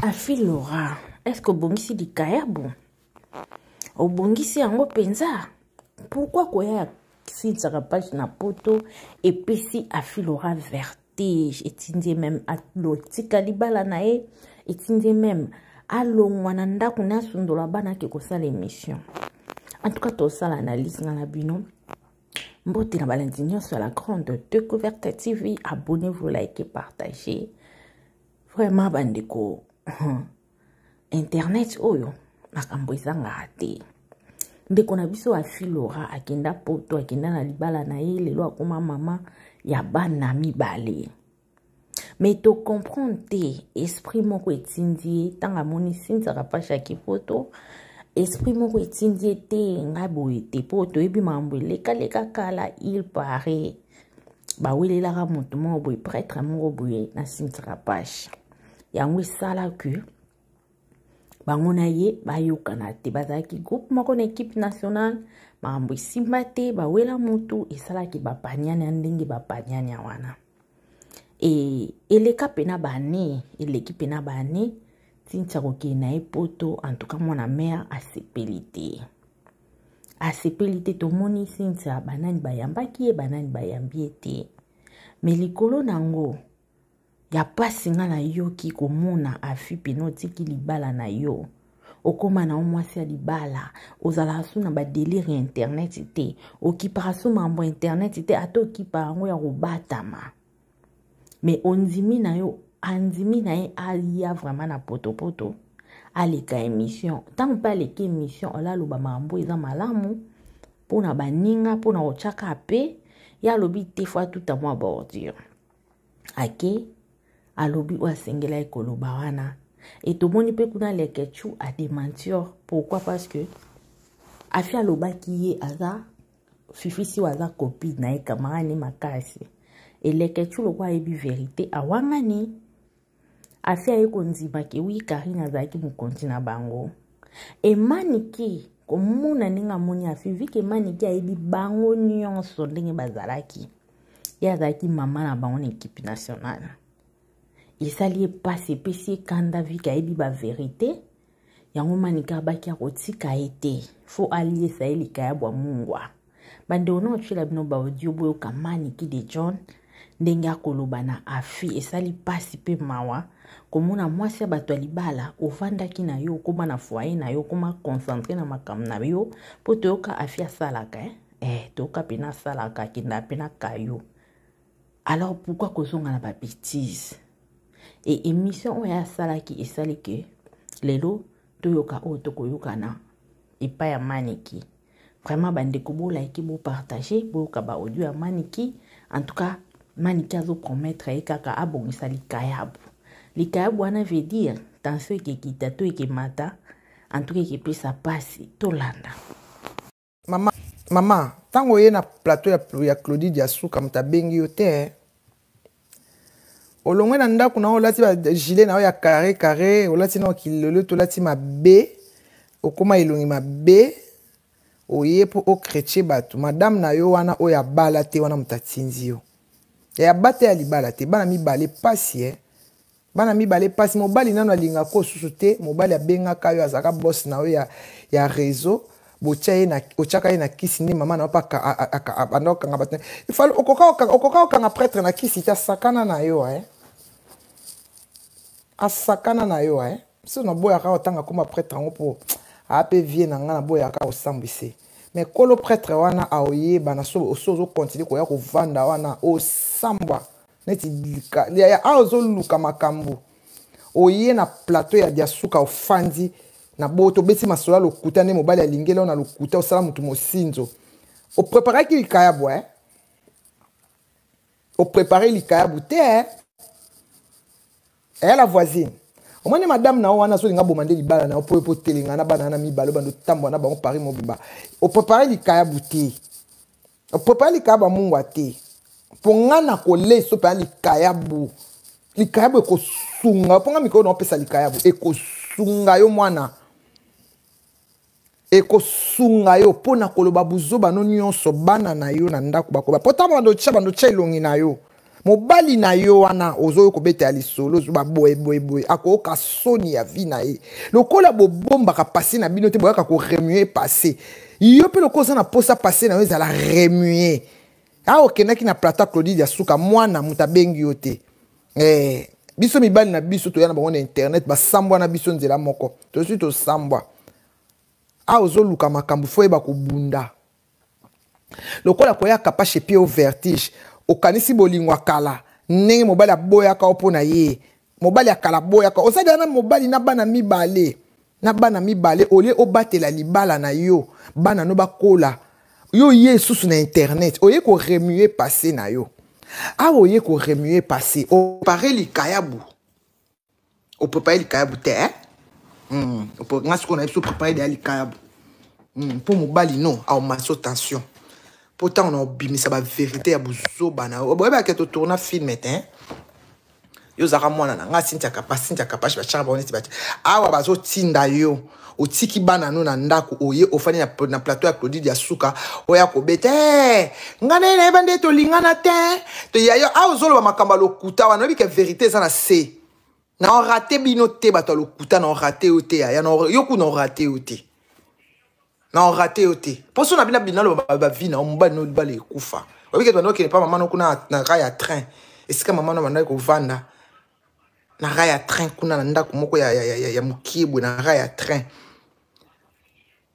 Afi Laura, est-ce que bongisi di kayabo? O bongisi yango penza? Pourquoi koya si ça page na poto et puis si Afi Laura vertige et tindie même à l'otika libala nae et tindie même à l'ongwananda kuna sundola bana ke ko sa l'émission. En tout cas, tout ça l'analyse dans la bino. Mbote na balendignon sur la grande découverte TV. Abonnez-vous, likez, partagez. Vraiment bandeko. Internet oyo makambo ezanga ate ndeko na biso Afi Laura akenda poto akenda na libala na ye lelo akoma mama ya bana mibale mais to comprendre te esprit moko etindi tanga moni sinzaka pasha ki poto esprit moko etindi te ngabo te poto ebi mambo leka kala il paraît ba welela ka moto mo boy prêtre mo boy na sinzaka pasha yango sala que bangona ye bayokana te bazaki groupe moko na équipe nationale mambo simba te bawela mutu esalaki bapanyani ya ndenge bapanyani ya wana eleka pena bane eleki pena bane tintia kokende na ye poto en tout cas mwana mère asepeli te tomoni sintia banani bayambaki ye banani bayambi ye te me likolo nango ya pasi nga na yoki komona Afi peno tiki libala na yo okoma na omwasi ya libala ozala su na ba délire internet te okipaka su mambo internet te ata okipa yango ya kobatama mais ondimi na yo andimi na ye alia vraiment na potopoto aleka émission tant mpe aleka émission olaloba mambo eza malamu mpona baninga mpona kotyaka pe ya alobi te fois tout à moi bordure ake alobi ou asengela ekoloba wana et tout moni pe kuna lekechu a démentir pourquoi parce que Afi aloba ki ye aza fifisi waza copine na ye camarade makasi et lekechu lokwa ebi vérité awangani Afi aye konzima ke wi Karine azaki mukonzi na bango et maniki komuna ninga moni Afi vike maniki ayebi bango nyonso ndenge bazalaki ya azaki mama na bango na équipe nationale. Il s'allie passer PC kanda vika ebi ba vérité yango manika baki akotika ete faut allier ça elika ya bwa mungwa bande ono chila bino ba audio boyo kamani ki de John ndenge akoloba na Afi esali pasi pe mawa komona mwasi ya bato libala ovandaki na yo koma na foyer na yo koma concentré na makam na yo po toyoka Afi asalaka toyoka pena salaka kinda pena kayo alors pourquoi kozonga na ba bêtise et émission oya salaki esali ke lelo toyoka o tokoyokana epa ya maniki vraiment bandeko bo like bo partager boyoka ba audio ya maniki en tout cas maniki azo promettre ye kaka abongisa likayabu wana veut dire tension ekekita to ekemata en tout cas ekepesa pasi tolanda mama tango ye na plateau ya Claudie Diasuka mutabengi yo te olongwe na ndako na olati ba gilet na ya carré olati na kilolo to lati mabe okoma elongi mabe oye po o chrétien bato madame na yo wana oya bala te wana mutatinzi yo ya bate ya libala te bana mibale pasi bana mibale pasi mobali nano alinga ko susu te mobali abenga kayo azaka boss na yo ya réseau bochaye na ochaka na kisi ni mama na pa anoka ngabate ifalo okoka nga prêtre na kisi ta sakana na yo asakana na yo so na boya ka otanga koma prêtre ngo po ape vie na nga na boya ka osambise mais kolo prêtre wana aoye bana so continue ko ya ko vanda wana osamba neti ya azo luka makambo oye na plateau ya Diasuka ofandi na boto beti masola lokuta ne mobali alingela na lokuta osala mutu mosinzo o préparer ki likayabu o préparer likayabu te la voisine au moins madame na wana so linga bomande libala na po telinga na bana na mibalo bando tambo na bango Paris mobimba o préparer likayabu te o préparer likayabu mungwa te ponga na kole so pa likayabu ko sunga ponga mikolo na pesa likayabu ko sunga yo mwana ekosunga yo pona koloba buzoba no nyonso bana na yo na ndako bakoba potama bando tcha elongi na yo mobali na yo wana ozo ko bete ali solo zo ba boy ako ka soni ya vie na ye lokola bo bomba ka passer na bino te boya ka ko remuer passer yo pe lokoza na posa passer na yo za la remuer okendaki na plata Claudie Suka mwana muta bengi yo te biso mibali na biso to yana bango na internet basambwa na biso nzela moko to suite to sambwa ozoluka makambo fo eba kubunda lokola koya kapache pie au vertige okanisi bolingwa kala ndenge mobali aboyaka opona ye mobali akala boyaka osali na mobali na bana mibale olie obatela libala na yo bana no bakola yo ye susu na internet oye ko remuer passer na yo oye ko remuer passer o pare likayabu o préparer likayabu te o pour ngas ko na biso préparer likayabu pour mobali non a maso tension pourtant on a bimisa ba vérité ya buzo bana boyeba ke to tourna film hein yo zaka mwana na nga sintia kapasi ba chamba oneti ba awa bazo tinda yo otiki bana no na ndako oye ofani na plateau ya Claudie Suka oya ko bete ngana na ebande to lingana te to ya yo ozolo makamba lokuta wana bi ke vérité ça na se na on raté bino te bato lokuta na on raté o te ya no yo ku na raté o te na on raté o te poso na bina bina lo ba vie na mba no ba le kufa obi ke to ke pa mama no kuna na raya train esika mama no banda ko vanda na raya train kuna na ndako moko ya mukibwe na raya train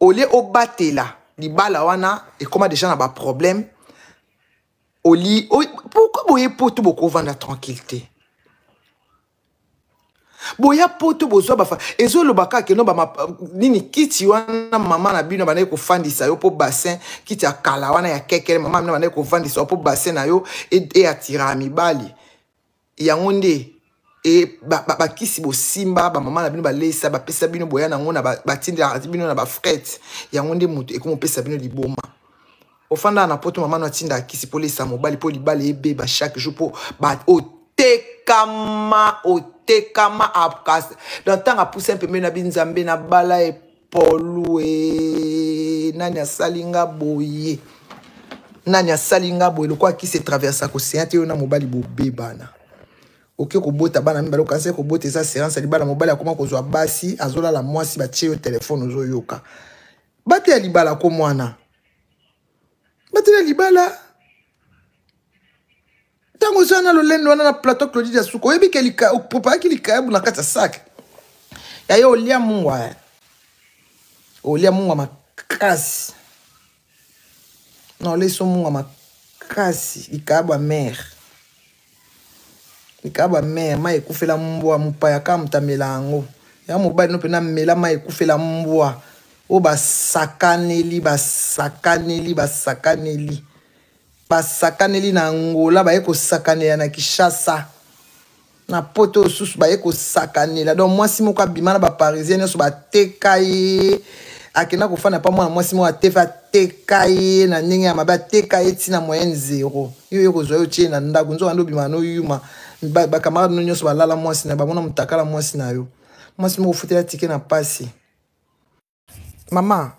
ole obatela libala wana et comment déjà na ba problème oli pourquoi boye poto boko vanda tranquillité boya poto bozo bafa ezo lobaka ke no ba nini kiti wana mama na bino bana ko fandisa yo po bassin kiti akala wana ya kekele mama na bana ko fandisa po bassin na yo et atira mibali yango nde ba kisi bo simba ba mama na bino ba lesa ba pesa bino boya na ngona ba tinda bino na ba frette yango nde mutu ekomo pesa bino liboma ofanda na poto mama na tinda kisi po lesa mobali po libali ebe ba chaque jour po ba otekama akas dans temps a pousser un peu na binzambe na bala e polu nani asalinga boye lokwa ki se traversa ko séante yo na mobali bo bebana oke ko bota bana mbalo kanse ko bota esa séance libala mobali akoma ko zwa basi azola la mwasi ba tie yo téléphone ozo yoka bate ya libala ko mwana bate ya libala tango sana lo lendo wana na plateau Claudie Suka oyebi ke lika préparer ki likayabu na kata sac ya yo olia mungwa makasi non leso mungwa makasi likayabu mère ma ekufela mbwa mupaya kama mtamela yango ya mobali no pena mela ma ekufela mbwa o basakaneli na Angola baye ko sakanela na Kinshasa na poto susu baye ko sakanela donc moi si moko abimana ba parisien so ba tekaye akena ko fana pa moi si mo atefa tekaye na ndenge ya maba tekaye tina moyenne 0 yo ko zo yo tie na ndako nzo ando bimana no yuma ba camarade no nyoso ba lala moi si na ba mona mutakala moi si na yo moi si mo futela tike na pasi mama